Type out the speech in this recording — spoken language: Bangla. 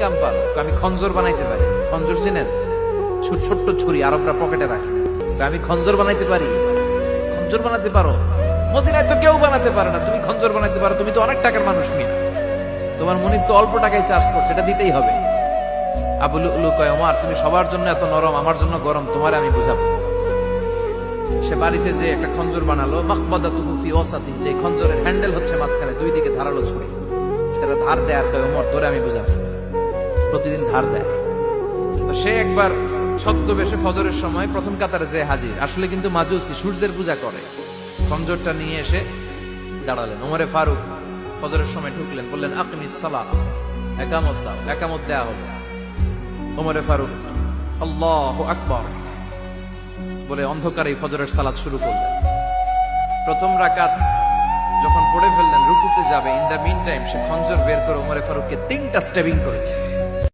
কাম পারো? আমি খঞ্জর বানাইতে পারি। খঞ্জর চেনেন? ছোট্ট ছুরি আরবরা পকেটে রাখে। আমি খঞ্জর বানাইতে পারি। খঞ্জর বানাতে পারো? মদিনায় তো কেউ বানাতে পারে না, তুমি খঞ্জর বানাইতে পারো? তুমি তো অনেক টাকার মানুষ মিয়া, তোমার মনিব তো অল্প টাকায় চার্জ করছে, এটা দিতেই হবে। আবু লুলু কয়, ওমর তুমি সবার জন্য এত নরম, আমার জন্য গরম, তোমারে আমি বুঝাবো। সে বাড়িতে যে একটা খঞ্জর বানালো, মাকবাদাতুহু ফি ওয়াসাতিন, যে খঞ্জরের হ্যান্ডেল হচ্ছে মাঝখানে, দুই দিকে ধারালো ছুরি। সেটা ধার দেয় আর কয়, ওমর তোরে আমি বুঝাবো। প্রতিদিন ধার দেয়। তো সে একবার ছদ্মবেশে ফজরের সময় প্রথম কাতারে যে হাজির, আসলে কিন্তু মাজুসি, সূর্যের পূজা করে। খঞ্জরটা নিয়ে এসে দাঁড়ালেন। ওমরে ফারুক ফজরের সময় ঢুকলেন, বললেন আকিমিস সালাহ, একামত দাও। একামত দেয়া হবে। ওমরে ফারুক আল্লাহু আকবার বলে অন্ধকারেই ফজরের সালাত শুরু করলেন। প্রথম রাকাত যখন পড়ে ফেললেন, রুকুতে যাবে, ইন দ্য মিন টাইম সে খঞ্জর বের করে ওমরে ফারুককে 3টা স্টেবিং করেছে।